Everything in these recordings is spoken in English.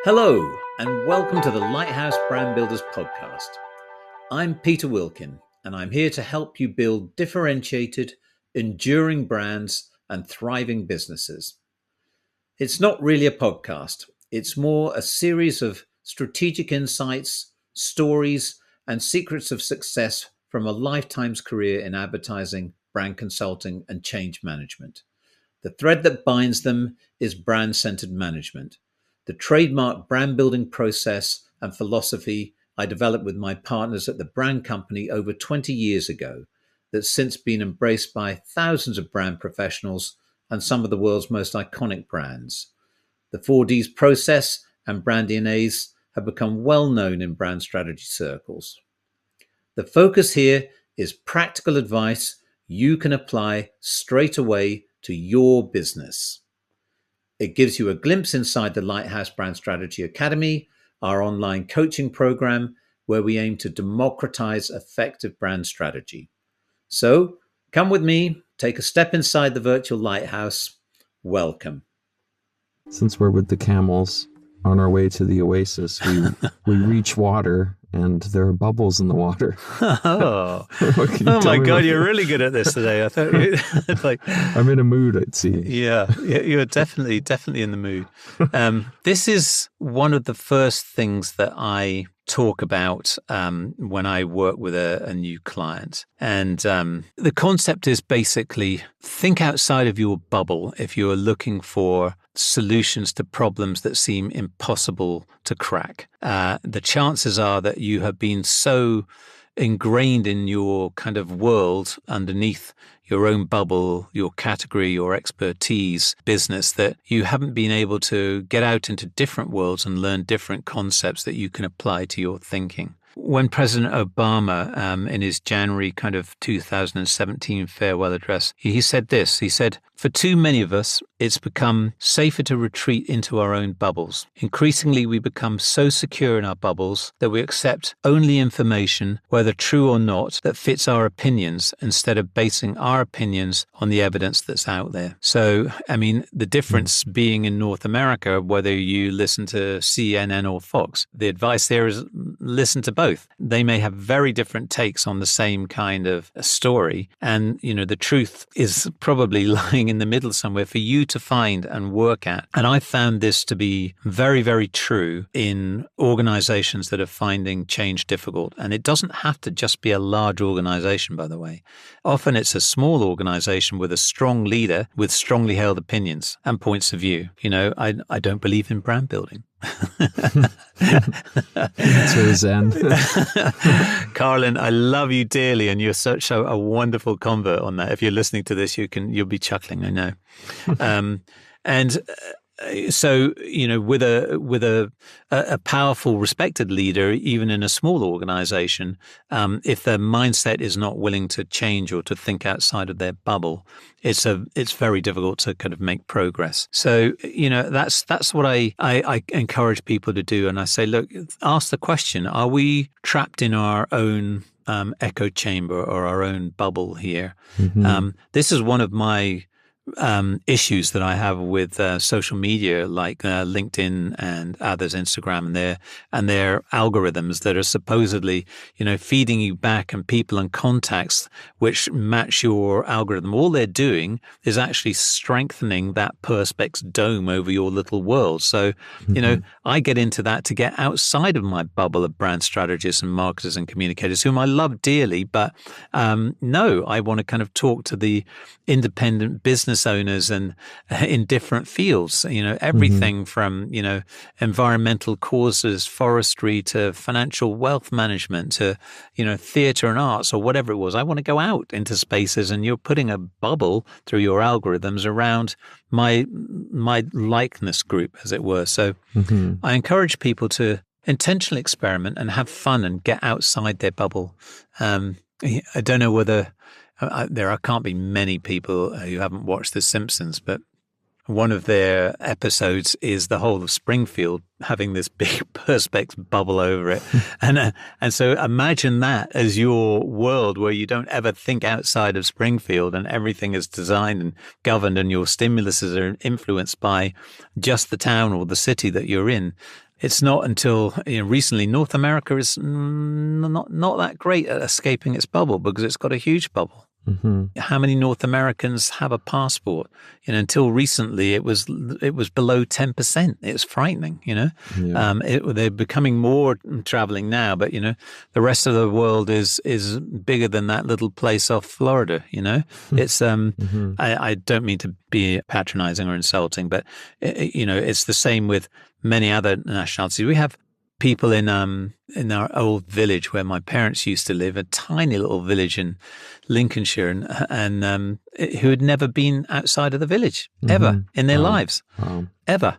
Hello, and welcome to the Lighthouse Brand Builders podcast. I'm Peter Wilkin, and I'm here to help you build differentiated, enduring brands and thriving businesses. It's not really a podcast. It's more a series of strategic insights, stories, and secrets of success from a lifetime's career in advertising, brand consulting, and change management. The thread that binds them is brand-centered management, the trademark brand building process and philosophy I developed with my partners at the brand company over 20 years ago, that's since been embraced by thousands of brand professionals and some of the world's most iconic brands. The 4Ds process and brand DNAs have become well known in brand strategy circles. The focus here is practical advice you can apply straight away to your business. It gives you a glimpse inside the Lighthouse Brand Strategy Academy, our online coaching program, where we aim to democratize effective brand strategy. So come with me, take a step inside the virtual lighthouse. Welcome. Since we're with the camels on our way to the oasis, we reach water and there are bubbles in the water. Oh my God, you're really good at this today. I thought it's like I'm in a mood, I'd see. Yeah, you're definitely in the mood. This is one of the first things that I talk about when I work with a new client. And the concept is basically think outside of your bubble if you're looking for solutions to problems that seem impossible to crack. The chances are that you have been so ingrained in your kind of world underneath your own bubble, your category, your expertise, business, that you haven't been able to get out into different worlds and learn different concepts that you can apply to your thinking. When President Obama, in his January kind of 2017 farewell address, he said this. He said, "For too many of us, it's become safer to retreat into our own bubbles. Increasingly, we become so secure in our bubbles that we accept only information, whether true or not, that fits our opinions instead of basing our opinions on the evidence that's out there." So, I mean, the difference being in North America, whether you listen to CNN or Fox, the advice there is listen to both. They may have very different takes on the same kind of story. And, you know, the truth is probably lying in the middle somewhere for you to find and work at. And I found this to be very, very true in organizations that are finding change difficult. And it doesn't have to just be a large organization, by the way. Often it's a small organization with a strong leader with strongly held opinions and points of view. You know, I don't believe in brand building. That's very zen. Carlin, I love you dearly, and you're such a wonderful convert on that. If you're listening to this, you'll be chuckling, I know. So, you know, with a powerful, respected leader, even in a small organization, if their mindset is not willing to change or to think outside of their bubble, it's very difficult to kind of make progress. So, you know, that's what I encourage people to do. And I say, look, ask the question, are we trapped in our own echo chamber or our own bubble here? Mm-hmm. This is one of my issues that I have with social media like LinkedIn and others, Instagram, and their algorithms that are supposedly, you know, feeding you back and people and contacts which match your algorithm. All they're doing is actually strengthening that perspex dome over your little world. So, you know, I get into that to get outside of my bubble of brand strategists and marketers and communicators whom I love dearly. But no, I want to kind of talk to the independent business owners and in different fields, you know, everything from, you know, environmental causes, forestry, to financial wealth management, to, you know, theater and arts or whatever it was. I want to go out into spaces, and you're putting a bubble through your algorithms around my likeness group, as it were. So I encourage people to intentionally experiment and have fun and get outside their bubble. I don't know whether there can't be many people who haven't watched The Simpsons, but one of their episodes is the whole of Springfield having this big perspex bubble over it. And so imagine that as your world where you don't ever think outside of Springfield and everything is designed and governed and your stimuluses are influenced by just the town or the city that you're in. it's not until recently North America is not that great at escaping its bubble because it's got a huge bubble. How many North Americans have a passport? Until recently, it was below 10%. It's frightening. Yeah. They're becoming more traveling now, but the rest of the world is bigger than that little place off Florida. It's I don't mean to be patronizing or insulting, but it's the same with many other nationalities. We have people in our old village where my parents used to live, a tiny little village in Lincolnshire, and who had never been outside of the village ever in their lives, ever,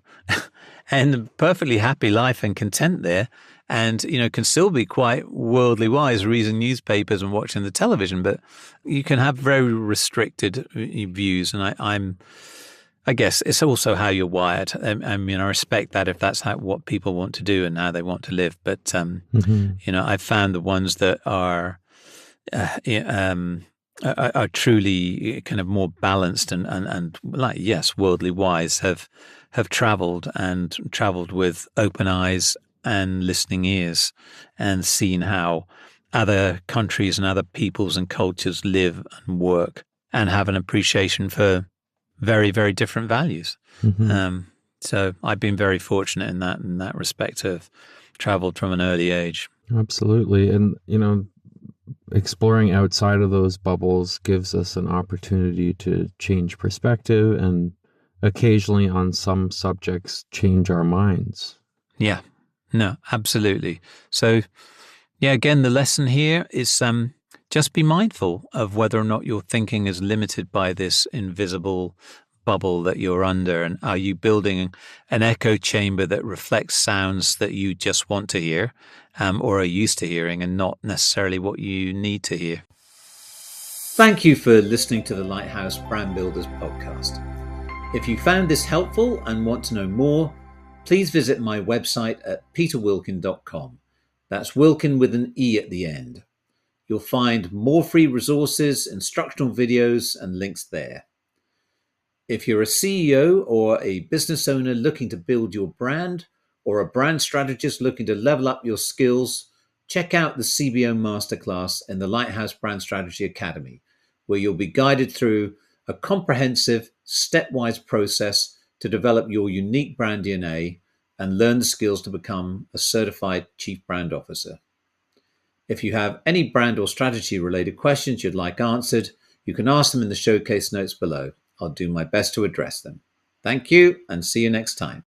and a perfectly happy life and content there, and can still be quite worldly wise, reading newspapers and watching the television, but you can have very restricted views, and I guess it's also how you're wired. I respect that if that's what people want to do and how they want to live. But, I've found the ones that are truly kind of more balanced and like, yes, worldly wise have traveled with open eyes and listening ears and seen how other countries and other peoples and cultures live and work and have an appreciation for very, very different values. So I've been very fortunate in that respect to have traveled from an early age. Absolutely. And, exploring outside of those bubbles gives us an opportunity to change perspective and occasionally on some subjects change our minds. Yeah, no, absolutely. So, yeah, again, the lesson here is just be mindful of whether or not your thinking is limited by this invisible bubble that you're under. And are you building an echo chamber that reflects sounds that you just want to hear or are used to hearing and not necessarily what you need to hear? Thank you for listening to the Lighthouse Brand Builders podcast. If you found this helpful and want to know more, please visit my website at peterwilkin.com. That's Wilkin with an E at the end. You'll find more free resources, instructional videos, and links there. If you're a CEO or a business owner looking to build your brand, or a brand strategist looking to level up your skills, check out the CBO Masterclass in the Lighthouse Brand Strategy Academy, where you'll be guided through a comprehensive, stepwise process to develop your unique brand DNA and learn the skills to become a certified Chief Brand Officer. If you have any brand or strategy related questions you'd like answered, you can ask them in the showcase notes below. I'll do my best to address them. Thank you and see you next time.